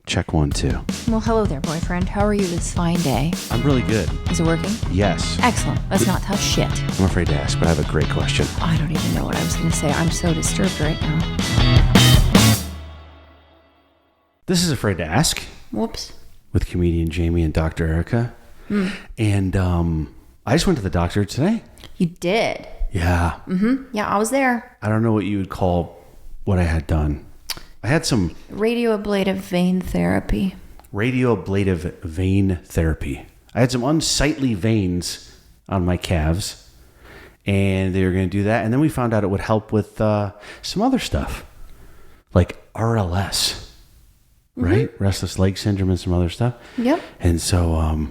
Check 1, 2. Well, hello there, boyfriend. How are you this fine day? I'm really good. Is it working? Yes. Excellent. Let's not touch shit. I'm afraid to ask, but I have a great question. I don't even know what I was going to say. I'm so disturbed right now. This is Afraid to Ask Whoops. with comedian Jamie and Dr. Erika. And I just went to the doctor today. You did? Yeah. Mm-hmm. Yeah, I was there. I don't know what you would call what I had done. I had some Radioablative vein therapy. radioablative vein therapy. I had some unsightly veins on my calves, and they were going to do that. And then we found out it would help with some other stuff, like RLS, right? Restless leg syndrome and some other stuff. Yep. And so,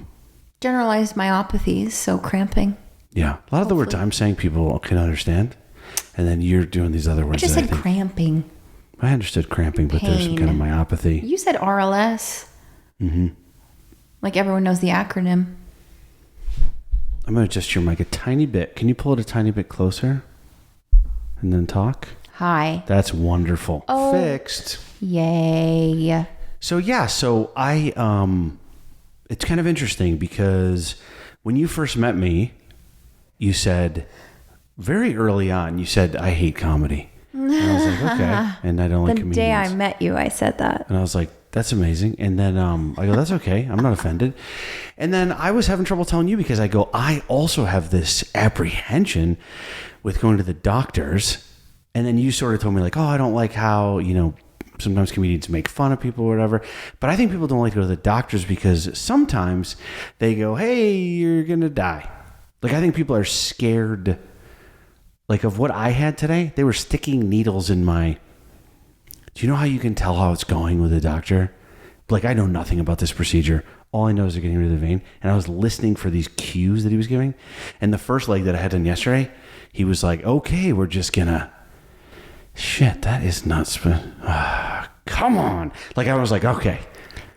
Generalized myopathies, so cramping. yeah, a lot of the words I'm saying people can understand, and then you're doing these other I words. just that said I think, cramping. I understood cramping, but there's some kind of myopathy. You said RLS. Mm-hmm. Like everyone knows the acronym. I'm going to adjust your mic a tiny bit. Can you pull it a tiny bit closer and then talk? Hi. That's wonderful. Oh. Fixed. Yay. So I it's kind of interesting because when you first met me, you said very early on, you said, I hate comedy. And I was like, okay. And I don't like comedians. The day I met you, I said that. And I was like, that's amazing. And then I go, that's okay. I'm not offended. And then I was having trouble telling you because I go, I also have this apprehension with going to the doctors. And then you sort of told me like, oh, I don't like how, sometimes comedians make fun of people or whatever. But I think people don't like to go to the doctors because sometimes they go, hey, you're going to die. Like, I think people are scared. Like, of what I had today, they were sticking needles in my... Do you know how you can tell how it's going with a doctor? Like, I know nothing about this procedure. All I know is they're getting rid of the vein. And I was listening for these cues that he was giving. And the first leg that I had done yesterday, he was like, okay, we're just gonna... Shit, that is nuts. Come on. Like, I was like, okay.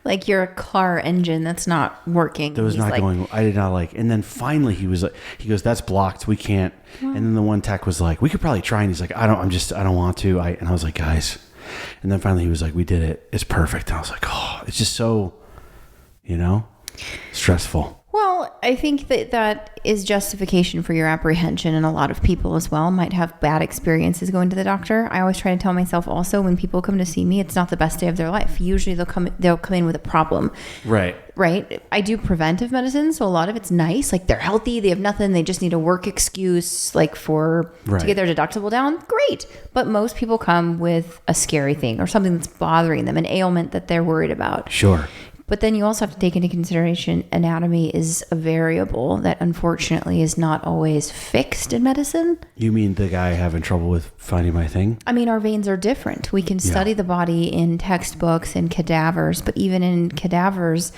Like you're a car engine that's not working. That was not going. I did not like. And then finally he was like, he goes, that's blocked. We can't. And then the one tech was like, we could probably try. And he's like, I don't want to. And I was like, guys. And then finally he was like, we did it. It's perfect. And I was like, oh, it's just so, stressful. Well, I think that is justification for your apprehension, and a lot of people as well might have bad experiences going to the doctor. I always try to tell myself also when people come to see me, it's not the best day of their life. Usually they'll come in with a problem. Right. I do preventive medicine, so a lot of it's nice. Like they're healthy, they have nothing, they just need a work excuse to get their deductible down. Great. But most people come with a scary thing or something that's bothering them, an ailment that they're worried about. Sure. But then you also have to take into consideration anatomy is a variable that unfortunately is not always fixed in medicine. You mean the guy having trouble with finding my thing? I mean, our veins are different. We can study the body in textbooks and cadavers, but even in cadavers,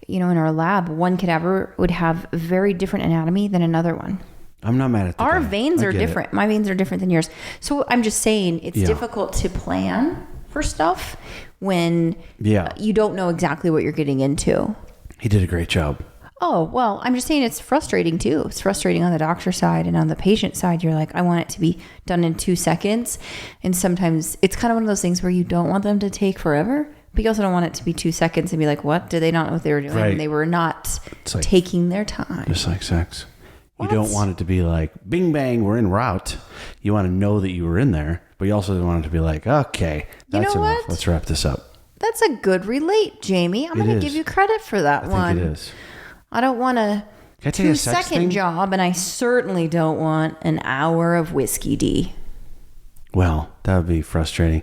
in our lab, one cadaver would have very different anatomy than another one. I'm not mad at that. Our veins are different. My veins are different than yours. So I'm just saying it's difficult to plan for stuff when you don't know exactly what you're getting into. He did a great job. Oh, well, I'm just saying it's frustrating too. It's frustrating on the doctor side, and on the patient side, you're like, I want it to be done in 2 seconds. And sometimes it's kind of one of those things where you don't want them to take forever, but you also don't want it to be 2 seconds and be like, what? Did they not know what they were doing? Right. And they were not taking their time. Just like sex. You don't want it to be like, bing, bang, we're en route. You want to know that you were in there, but you also don't want it to be like, okay, that's enough. What? Let's wrap this up. That's a good relate, Jamie. I'm going to give you credit for that one. I think it is. I don't want a 2-second job, and I certainly don't want an hour of whiskey D. Well, that would be frustrating.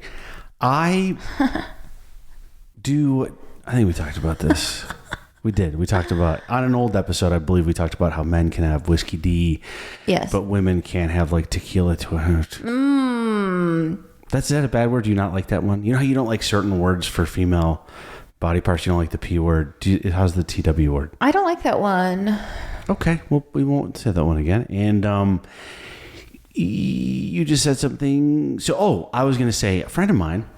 I think we talked about this. We did. We talked about, on an old episode, I believe we talked about how men can have whiskey D. Yes. But women can't have like tequila to it. Is that a bad word? Do you not like that one? You know how you don't like certain words for female body parts? You don't like the P word. How's the TW word? I don't like that one. Okay. Well, we won't say that one again. And you just said something. So, I was going to say, a friend of mine,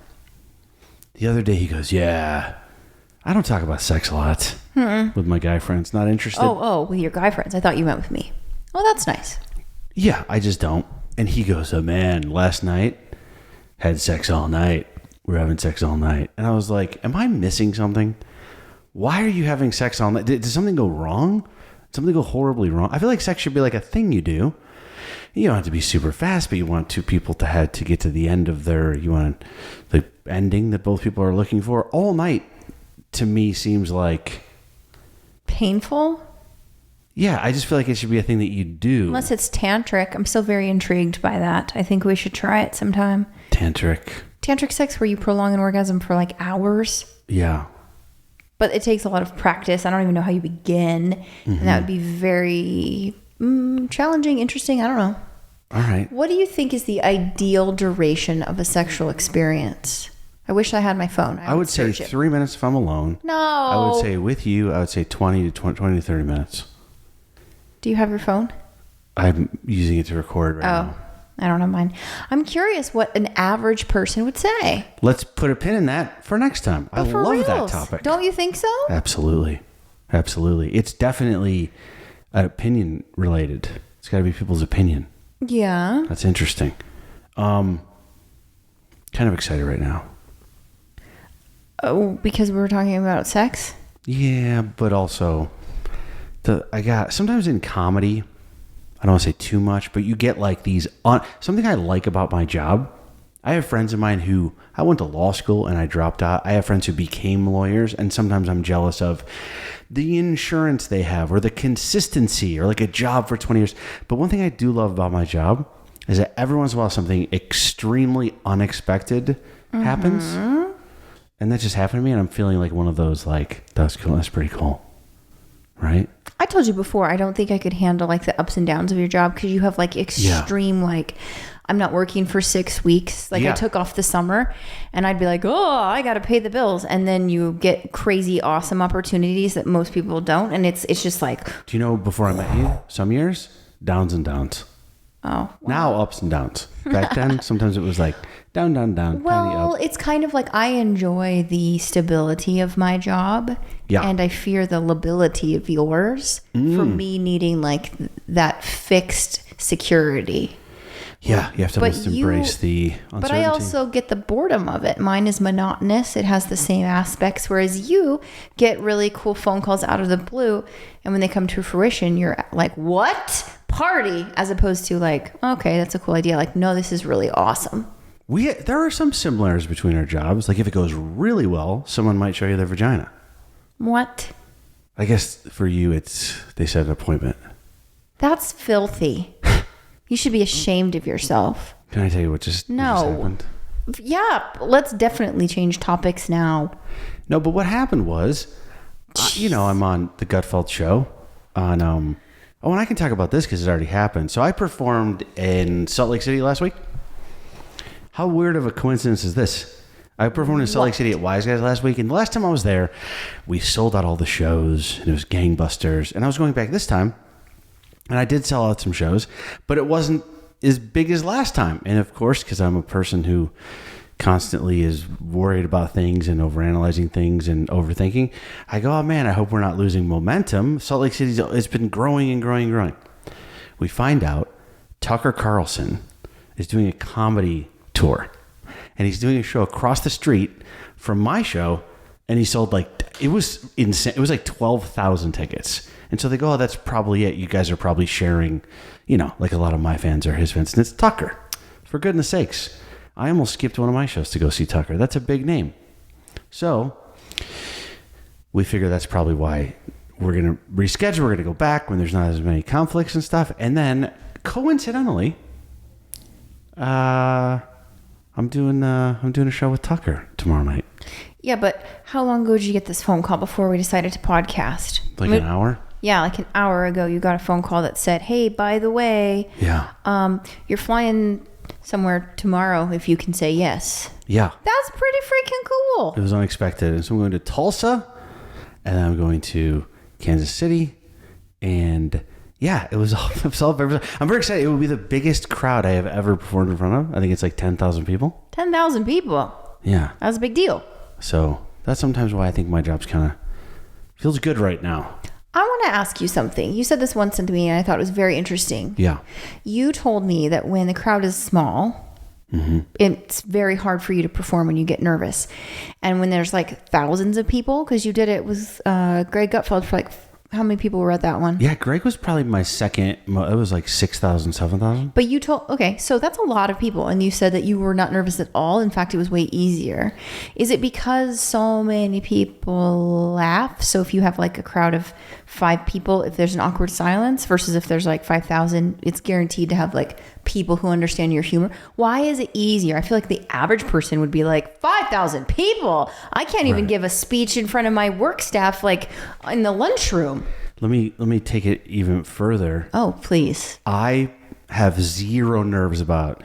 the other day, he goes, yeah, I don't talk about sex a lot with my guy friends. Not interested. Oh, with your guy friends. I thought you meant with me. Oh, that's nice. Yeah, I just don't. And he goes, oh man, last night, had sex all night. we're having sex all night. And I was like, am I missing something? Why are you having sex all night? Did something go wrong? Did something go horribly wrong? I feel like sex should be like a thing you do. You don't have to be super fast, but you want two people to get to the end of you want the ending that both people are looking for. All night, to me, seems like... Painful? Yeah, I just feel like it should be a thing that you do. Unless it's tantric. I'm still very intrigued by that. I think we should try it sometime. Tantric sex where you prolong an orgasm for like hours. Yeah. But it takes a lot of practice. I don't even know how you begin. Mm-hmm. And that would be very challenging, interesting. I don't know. All right. What do you think is the ideal duration of a sexual experience? I wish I had my phone. I would say 3 minutes if I'm alone. No. I would say with you, I would say 20 to 30 minutes. Do you have your phone? I'm using it to record right now. I don't have mine. I'm curious what an average person would say. Let's put a pin in that for next time. I love that topic. Don't you think so? Absolutely. It's definitely opinion related. It's got to be people's opinion. Yeah. That's interesting. Kind of excited right now. Oh, because we were talking about sex? Yeah, but also sometimes in comedy, I don't want to say too much, but you get like these something I like about my job. I have friends of mine who I went to law school and I dropped out. I have friends who became lawyers, and sometimes I'm jealous of the insurance they have or the consistency or like a job for 20 years. But one thing I do love about my job is that every once in a while something extremely unexpected happens. And that just happened to me, and I'm feeling like one of those, like, that's cool. That's pretty cool. Right? I told you before, I don't think I could handle like the ups and downs of your job because you have like extreme, like, I'm not working for 6 weeks. Like I took off the summer and I'd be like, oh, I got to pay the bills. And then you get crazy, awesome opportunities that most people don't. And it's just like. Do you know, before I met you, some years, downs and downs. Oh. Wow. Now ups and downs. Back then, sometimes it was like down, down, down. Well, it's kind of like I enjoy the stability of my job. Yeah. And I fear the lability of yours for me needing like that fixed security. Yeah, you have to embrace the uncertainty. But I also get the boredom of it. Mine is monotonous. It has the same aspects, whereas you get really cool phone calls out of the blue. And when they come to fruition, you're like, what? Party? As opposed to like, okay, that's a cool idea. Like, no, this is really awesome. There are some similarities between our jobs. Like if it goes really well, someone might show you their vagina. What? I guess for you, they set an appointment. That's filthy. You should be ashamed of yourself. Can I tell you what just happened? Yeah, let's definitely change topics now. No, but what happened was, I'm on the Gutfeld show on, and I can talk about this because it already happened. So I performed in Salt Lake City last week. How weird of a coincidence is this? I performed in Salt Lake City at Wise Guys last week, and the last time I was there, we sold out all the shows, and it was gangbusters. And I was going back this time, and I did sell out some shows, but it wasn't as big as last time. And of course, because I'm a person who constantly is worried about things and overanalyzing things and overthinking, I go, oh man, I hope we're not losing momentum. Salt Lake City, it's been growing and growing and growing. We find out Tucker Carlson is doing a comedy tour, and he's doing a show across the street from my show, and he sold it was insane. It was like 12,000 tickets. And so they go, oh, that's probably it. You guys are probably sharing, like a lot of my fans are his fans. And it's Tucker. For goodness sakes. I almost skipped one of my shows to go see Tucker. That's a big name. So we figure that's probably why we're going to reschedule. We're going to go back when there's not as many conflicts and stuff. And then coincidentally, I'm doing a show with Tucker tomorrow night. Yeah, but how long ago did you get this phone call before we decided to podcast? Like an hour? Yeah, like an hour ago, you got a phone call that said, hey, by the way, you're flying somewhere tomorrow if you can say yes. Yeah. That's pretty freaking cool. It was unexpected. And so I'm going to Tulsa, and then I'm going to Kansas City, and yeah, it was all very, I'm very excited. It will be the biggest crowd I have ever performed in front of. I think it's like 10,000 people. 10,000 people? Yeah. That's a big deal. So that's sometimes why I think my job's kind of feels good right now. I want to ask you something. You said this once to me, and I thought it was very interesting. Yeah. You told me that when the crowd is small It's very hard for you to perform when you get nervous. And when there's like thousands of people, because you did it with Greg Gutfeld for like, how many people were at that one? Yeah, Greg was probably my second. It was like 6,000, 7,000. But you okay, so that's a lot of people. And you said that you were not nervous at all. In fact, it was way easier. Is it because so many people laugh? So if you have like a crowd of 5 people, if there's an awkward silence versus if there's like 5,000, it's guaranteed to have like people who understand your humor. Why is it easier? I feel like the average person would be like, 5,000 people? I can't even give a speech in front of my work staff like in the lunchroom. Let me take it even further. Oh, please. I have zero nerves about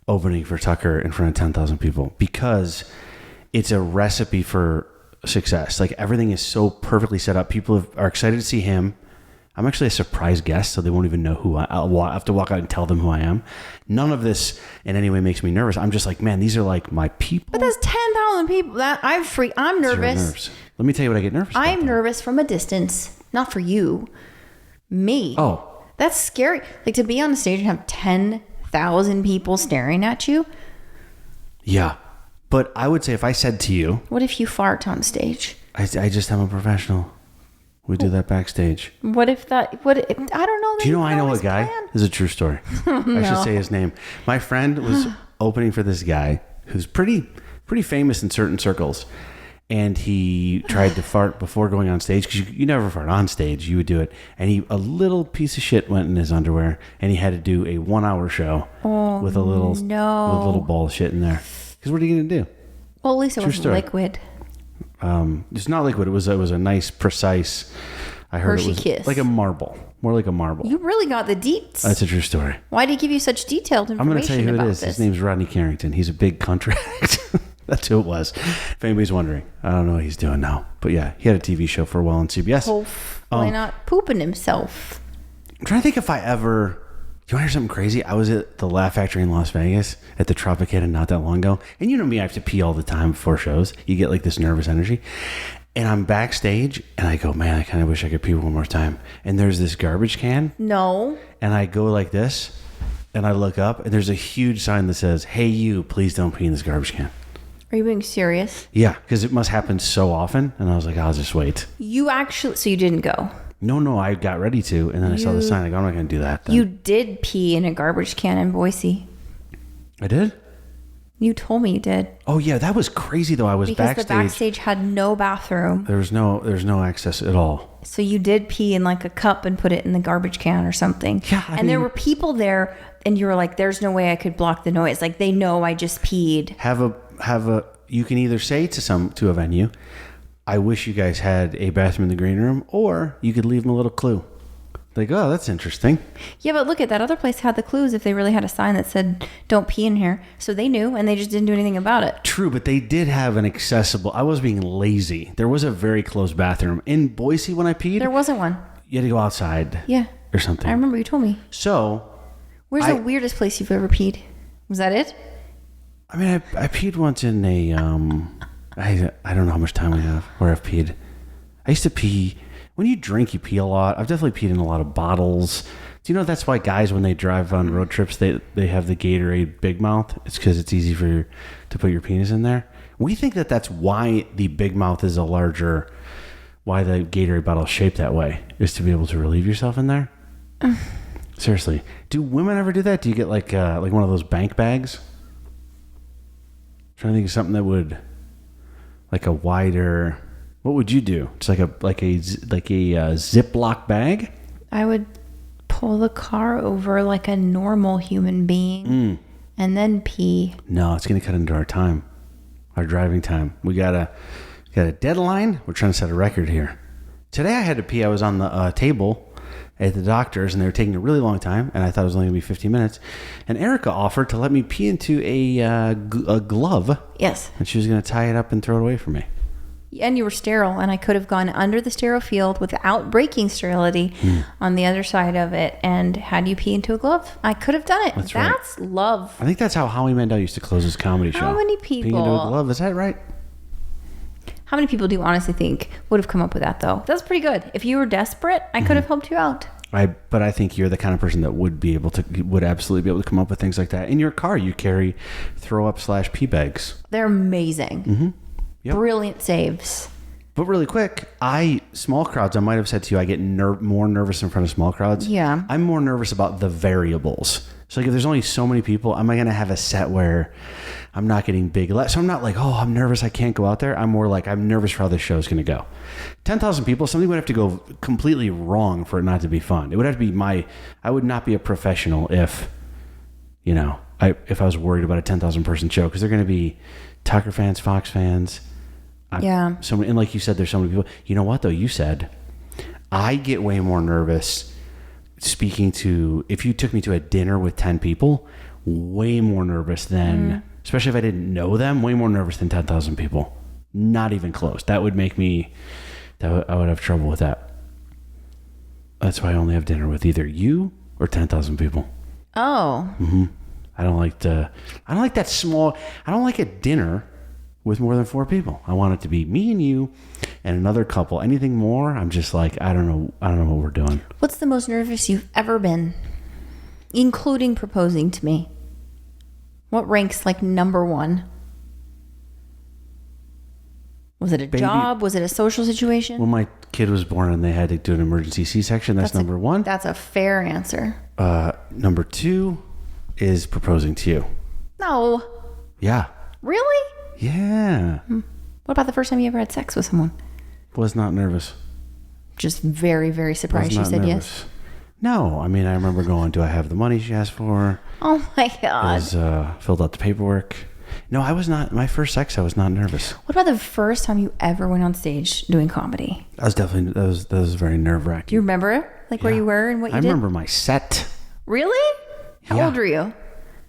opening for Tucker in front of 10,000 people because it's a recipe for success. Like everything is so perfectly set up. People are excited to see him. I'm actually a surprise guest, so they won't even know who I'll have to walk out and tell them who I am. None of this in any way makes me nervous. I'm just like, man, these are like my people. But that's 10,000 people. I'm nervous. Let me tell you what I get nervous about. I'm nervous from a distance. Not for you. Me. Oh. That's scary. Like to be on a stage and have 10,000 people staring at you. Yeah. But I would say if I said to you... What if you fart on stage? I just am a professional. We do that backstage. I don't know. Do you know I know a guy? This is a true story. No. I should say his name. My friend was opening for this guy who's pretty famous in certain circles. And he tried to fart before going on stage because you never fart on stage. You would do it. And a little piece of shit went in his underwear and he had to do a 1-hour show with a little ball of shit in there. Because what are you going to do? Well, at least it wasn't liquid. It's not liquid. It was a nice, precise. I heard Hershey it was kiss. like a marble, more like a marble. You really got the deets. That's a true story. Why did he give you such detailed information? I'm going to tell you who it is. This? His name's Rodney Carrington. He's a big contract. That's who it was. If anybody's wondering, I don't know what he's doing now, but yeah, he had a TV show for a while on CBS. Why not pooping himself? I'm trying to think if I ever. Do you want to hear something crazy? I was at the Laugh Factory in Las Vegas at the Tropicana not that long ago. And you know me, I have to pee all the time before shows. You get like this nervous energy. And I'm backstage and I go, man, I kind of wish I could pee one more time. And there's this garbage can. No. And I go like this and I look up and there's a huge sign that says, hey, you, please don't pee in this garbage can. Are you being serious? Yeah, because it must happen so often. And I was like, I'll just wait. So you didn't go? No, I got ready to. And then I saw the sign. I go, I'm not going to do that. Then. You did pee in a garbage can in Boise. I did? You told me you did. Oh, yeah. That was crazy, though. I was backstage. Because the backstage had no bathroom. There's no access at all. So you did pee in like a cup and put it in the garbage can or something. Yeah. And there were people there and you were like, there's no way I could block the noise. Like they know I just peed. You can either say to a venue, I wish you guys had a bathroom in the green room, or you could leave them a little clue. Like, oh, that's interesting. Yeah, but look at that other place had the clues if they really had a sign that said, don't pee in here. So they knew and they just didn't do anything about it. True, but they did have an accessible, I was being lazy. There was a very close bathroom. In Boise when I peed. There wasn't one. You had to go outside. Yeah. Or something. I remember you told me. So. Where's the weirdest place you've ever peed? Was that it? I mean, I peed once in a, I don't know how much time we have where I've peed. I used to pee, when you drink, you pee a lot. I've definitely peed in a lot of bottles. Do you know that's why guys, when they drive on road trips, they have the Gatorade Big Mouth? It's because it's easy for you to put your penis in there. We think that's why the Big Mouth is why the Gatorade bottle is shaped that way, is to be able to relieve yourself in there. Seriously. Do women ever do that? Do you get like one of those bank bags? Trying to think of something that would, like a wider. What would you do? It's like a Ziploc bag. I would pull the car over like a normal human being, and then pee. No, it's gonna cut into our time, our driving time. We got a deadline. We're trying to set a record here. Today I had to pee. I was on the table at the doctor's and they were taking a really long time and I thought it was only gonna be 15 minutes, and Erika offered to let me pee into a glove. Yes. And she was gonna tie it up and throw it away from me. And you were sterile, and I could have gone under the sterile field without breaking sterility on the other side of it and had you pee into a glove. I could have done it. That's right. Love. I think that's how Howie Mandel used to close his comedy show. How many people? Peeing into a glove, is that right? How many people do you honestly think would have come up with that, though? That's pretty good. If you were desperate, I could have helped you out. But I think you're the kind of person that would absolutely be able to come up with things like that. In your car, you carry throw up / pee bags. They're amazing. Mm-hmm. Yep. Brilliant saves. But really quick, small crowds, I might have said to you, I get more nervous in front of small crowds. Yeah. I'm more nervous about the variables. So like if there's only so many people, am I going to have a set where I'm not getting big? So I'm not like, oh, I'm nervous, I can't go out there. I'm more like, I'm nervous for how this show is going to go. 10,000 people, something would have to go completely wrong for it not to be fun. It would have to be I would not be a professional if I was worried about a 10,000 person show, because they're going to be Tucker fans, Fox fans. Yeah. And like you said, there's so many people. You know what, though? You said, I get way more nervous speaking to, if you took me to a dinner with 10 people, way more nervous than, especially if I didn't know them, way more nervous than 10,000 people. Not even close. That would make me, I would have trouble with that. That's why I only have dinner with either you or 10,000 people. Oh. Mm-hmm. I don't like that small, I don't like a dinner with more than 4 people. I want it to be me and you and another couple. Anything more, I'm just like, I don't know what we're doing. What's the most nervous you've ever been, including proposing to me? What ranks like number 1? Was it a job? Was it a social situation? When my kid was born and they had to do an emergency C-section, that's number 1. That's a fair answer. Number 2 is proposing to you. No. Yeah. Really? Yeah. What about the first time you ever had sex with someone? Was not nervous. Just very, very surprised she said yes. No, I mean, I remember going, do I have the money she asked for? Oh my God. It was, filled out the paperwork. No, I was not, my first sex, I was not nervous. What about the first time you ever went on stage doing comedy? That was very nerve-wracking. Do you remember where you were and what you did? I remember my set. Really? How old were you?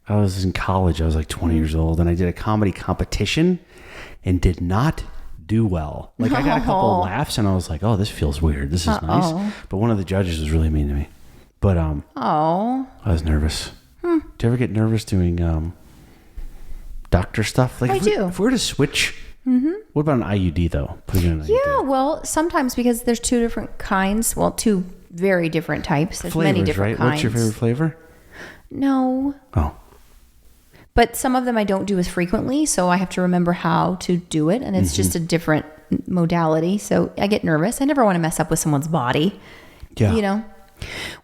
I was in college. I was like 20 years old, and I did a comedy competition and did not do well. Like I got a couple laughs and I was like, oh, this feels weird. This is nice. But one of the judges was really mean to me. But I was nervous. Do you ever get nervous doing doctor stuff? Like I do. If we were to switch, what about an IUD though? Putting in an IUD. Yeah, well, sometimes because there's 2 different kinds. Well, 2 very different types. There's Flavors, many different right? kinds. What's your favorite flavor? No. Oh. But some of them I don't do as frequently, so I have to remember how to do it, and it's just a different modality. So I get nervous. I never want to mess up with someone's body. Yeah. You know?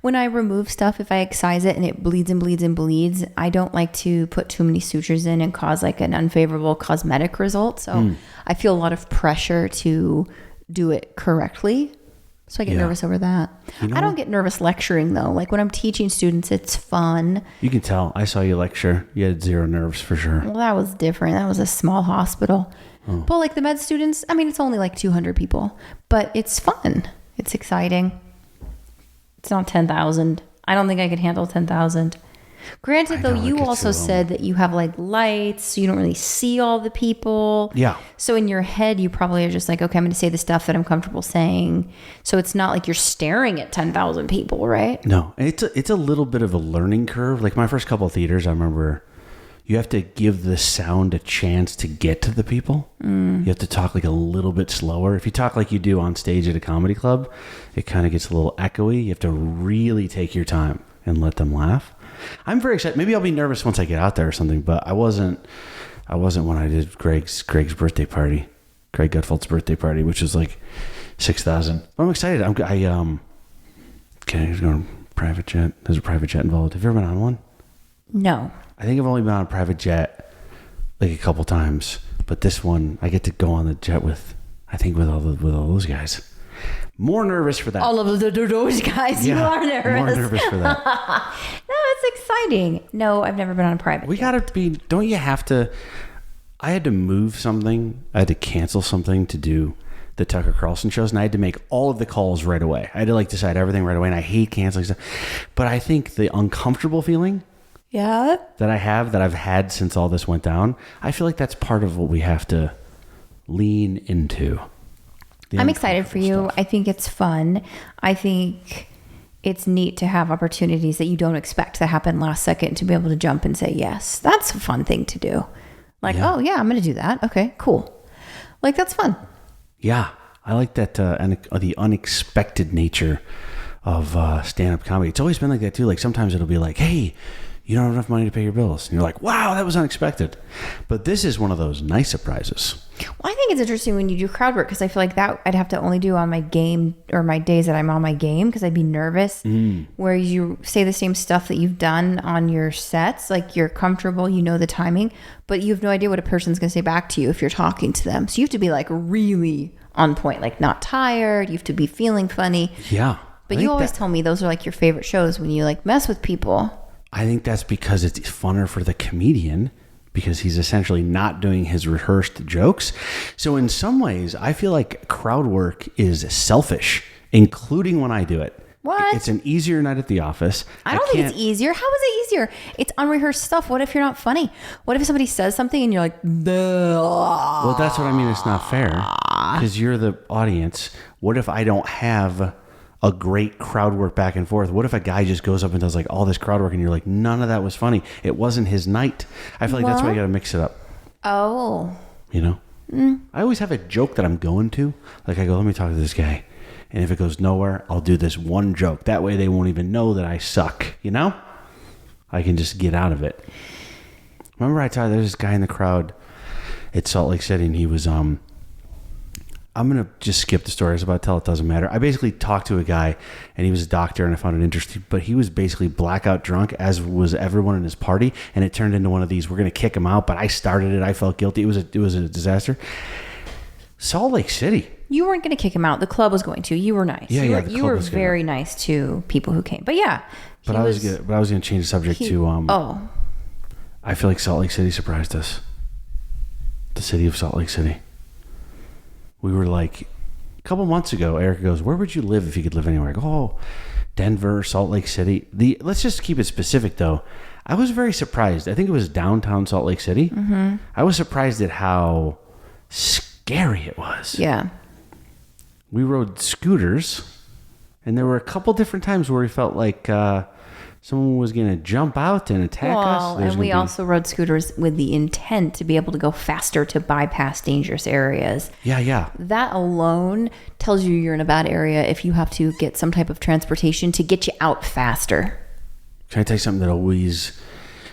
When I remove stuff, if I excise it and it bleeds and bleeds and bleeds, I don't like to put too many sutures in and cause like an unfavorable cosmetic result. So I feel a lot of pressure to do it correctly. So I get nervous over that. I don't get nervous lecturing though. Like when I'm teaching students, it's fun. You can tell. I saw you lecture. You had 0 nerves for sure. Well, that was different. That was a small hospital. But like the med students, I mean, it's only like 200 people, but it's fun. It's exciting. It's not 10,000. I don't think I could handle 10,000. Granted, though, you also said that you have like lights, so you don't really see all the people. Yeah. So in your head, you probably are just like, okay, I'm going to say the stuff that I'm comfortable saying. So it's not like you're staring at 10,000 people, right? No, it's a little bit of a learning curve. Like my first couple of theaters, I remember you have to give the sound a chance to get to the people. You have to talk like a little bit slower. If you talk like you do on stage at a comedy club, it kind of gets a little echoey. You have to really take your time and let them laugh. I'm very excited. Maybe I'll be nervous once I get out there or something, but I wasn't when I did Greg's birthday party, Greg Gutfeld's birthday party, which was like 6,000. I'm excited. I'm going private jet. There's a private jet involved. Have you ever been on one? No. I think I've only been on a private jet like a couple times, but this one I get to go on the jet with all those guys. More nervous for that. All of those guys, yeah, you are nervous. More nervous for that. No, it's exciting. No, I've never been on a private jet. Gotta be, don't you have to, I had to move something. I had to cancel something to do the Tucker Carlson shows, and I had to make all of the calls right away. I had to decide everything right away, and I hate canceling stuff. But I think the uncomfortable feeling that I've had since all this went down, I feel like that's part of what we have to lean into. I'm excited for you. Stuff. I think it's fun. I think it's neat to have opportunities that you don't expect to happen last second to be able to jump and say yes. That's a fun thing to do. Like, oh yeah, I'm going to do that. Okay, cool. Like that's fun. Yeah, I like that and the unexpected nature stand-up comedy. It's always been like that too. Like sometimes it'll be like, hey, you don't have enough money to pay your bills. And you're like, wow, that was unexpected. But this is one of those nice surprises. Well, I think it's interesting when you do crowd work because I feel like that I'd have to only do on my game or my days that I'm on my game because I'd be nervous. Where you say the same stuff that you've done on your sets, like you're comfortable, you know the timing, but you have no idea what a person's going to say back to you if you're talking to them. So you have to be like really on point, like not tired. You have to be feeling funny. Yeah. But you always tell me those are like your favorite shows when you like mess with people. I think that's because it's funner for the comedian because he's essentially not doing his rehearsed jokes. So in some ways, I feel like crowd work is selfish, including when I do it. What? It's an easier night at the office. I don't think it's easier. How is it easier? It's unrehearsed stuff. What if you're not funny? What if somebody says something and you're like, duh. Well, that's what I mean. It's not fair because you're the audience. What if I don't have a great crowd work back and forth? What if a guy just goes up and does like all this crowd work and you're like, none of that was funny. It wasn't his night. I feel like that's why you got to mix it up. Oh. You know? I always have a joke that I'm going to. Like I go, let me talk to this guy. And if it goes nowhere, I'll do this one joke. That way they won't even know that I suck. You know? I can just get out of it. Remember I told you there's this guy in the crowd at Salt Lake City and he was, I'm going to just skip the story. I was about to tell it doesn't matter. I basically talked to a guy and he was a doctor and I found it interesting, but he was basically blackout drunk as was everyone in his party. And it turned into one of these, we're going to kick him out, but I started it. I felt guilty. It was a disaster. Salt Lake City. You weren't going to kick him out. The club was going to. You were nice. You were very nice to people who came. But yeah. But I was going to change the subject to, I feel like Salt Lake City surprised us. The city of Salt Lake City. We were like, a couple months ago, Erika goes, where would you live if you could live anywhere? I go, oh, Denver, Salt Lake City. Let's just keep it specific, though. I was very surprised. I think it was downtown Salt Lake City. Mm-hmm. I was surprised at how scary it was. Yeah. We rode scooters, and there were a couple different times where we felt like someone was going to jump out and attack us. And we also rode scooters with the intent to be able to go faster to bypass dangerous areas. Yeah. That alone tells you you're in a bad area if you have to get some type of transportation to get you out faster. Can I tell you something that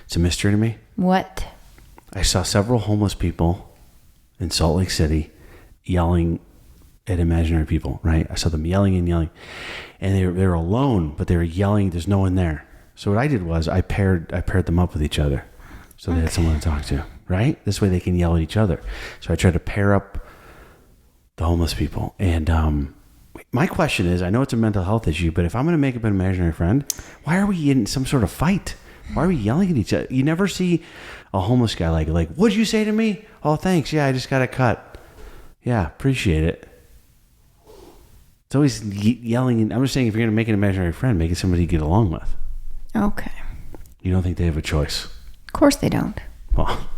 it's a mystery to me? What? I saw several homeless people in Salt Lake City yelling at imaginary people, right? I saw them yelling. And they were alone, but they were yelling. There's no one there. So what I did was I paired them up with each other. So they had someone to talk to, right? This way they can yell at each other. So I tried to pair up the homeless people. And my question is, I know it's a mental health issue, but if I'm going to make up an imaginary friend, why are we in some sort of fight? Why are we yelling at each other? You never see a homeless guy like, what'd you say to me? Oh, thanks. Yeah, I just got a cut. Yeah, appreciate it. It's always yelling. I'm just saying, if you're going to make an imaginary friend, make it somebody you get along with. Okay. You don't think they have a choice? Of course they don't. Well,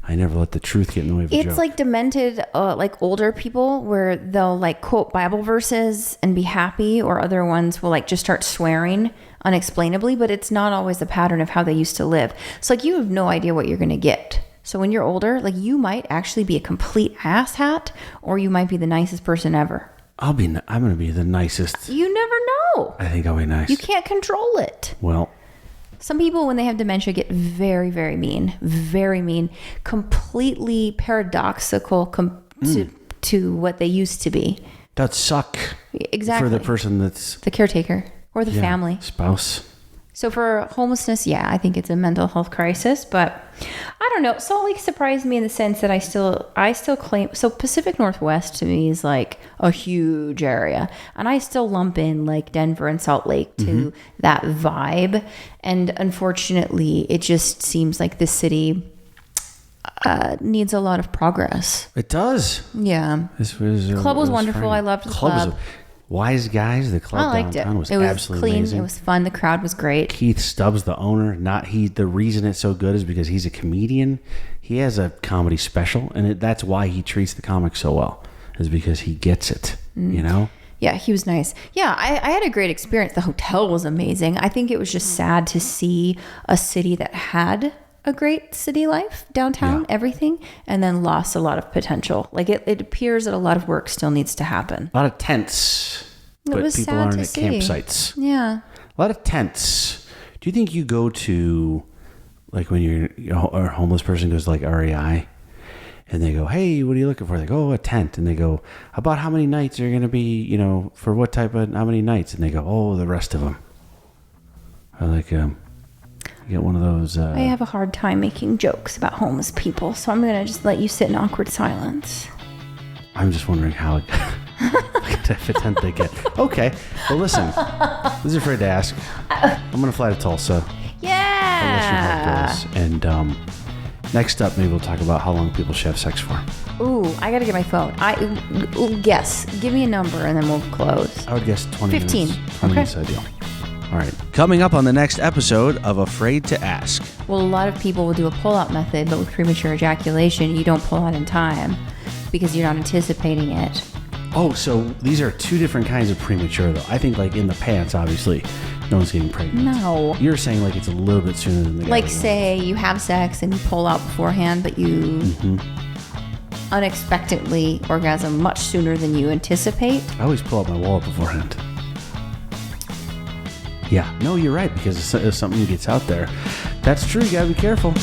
I never let the truth get in the way of a joke. It's like demented, like older people where they'll like quote Bible verses and be happy, or other ones will like just start swearing unexplainably, but it's not always the pattern of how they used to live. So like you have no idea what you're going to get. So when you're older, like you might actually be a complete asshat, or you might be the nicest person ever. I'm going to be the nicest. You never know. I think I'll be nice. You can't control it. Well, some people, when they have dementia, get very, very mean, completely paradoxical to what they used to be. That'd suck. Exactly. For the person that's the caretaker or the family. Spouse. So for homelessness, yeah, I think it's a mental health crisis, but I don't know. Salt Lake surprised me in the sense that I still claim, so Pacific Northwest to me is like a huge area, and I still lump in like Denver and Salt Lake to that vibe. And unfortunately, it just seems like this city needs a lot of progress. It does. Yeah. The club was wonderful. I loved the club. Wise guys. The club downtown was absolutely clean. amazing. It was fun. The crowd was great. Keith Stubbs, the owner, the reason it's so good is because he's a comedian. He has a comedy special, and that's why he treats the comics so well, is because he gets it, you know? Yeah, he was nice. Yeah, I had a great experience. The hotel was amazing. I think it was just sad to see a city that had a great city life, downtown, everything, and then lost a lot of potential. Like it appears that a lot of work still needs to happen. A lot of tents. but was people sad aren't to at see. campsites. Yeah. A lot of tents. Do you think you go to, like when you're a homeless person goes to like REI and they go, hey, what are you looking for? They go, oh, a tent. And they go, about how many nights are you going to be, for what type of, how many nights? And they go, oh, the rest of them. I like, you get one of those. I have a hard time making jokes about homeless people, so I'm going to just let you sit in awkward silence. I'm just wondering how what type of tent they get. Okay. Well, listen, this is Afraid to Ask. I'm going to fly to Tulsa. Yeah. I'll let you know how it goes. And next up, maybe we'll talk about how long people should have sex for. Ooh, I got to get my phone. Guess. Give me a number and then we'll close. I would guess 20 15. minutes. 20 minutes ideal. All right. Coming up on the next episode of Afraid to Ask. Well, a lot of people will do a pull-out method, but with premature ejaculation, you don't pull out in time because you're not anticipating it. Oh, so these are two different kinds of premature, though. I think, like, in the pants, obviously, no one's getting pregnant. No. You're saying, like, it's a little bit sooner than the guy. Like, say you have sex and you pull out beforehand, but you unexpectedly orgasm much sooner than you anticipate. I always pull out my wallet beforehand. Yeah. No, you're right, because if something gets out there, that's true. You got to be careful.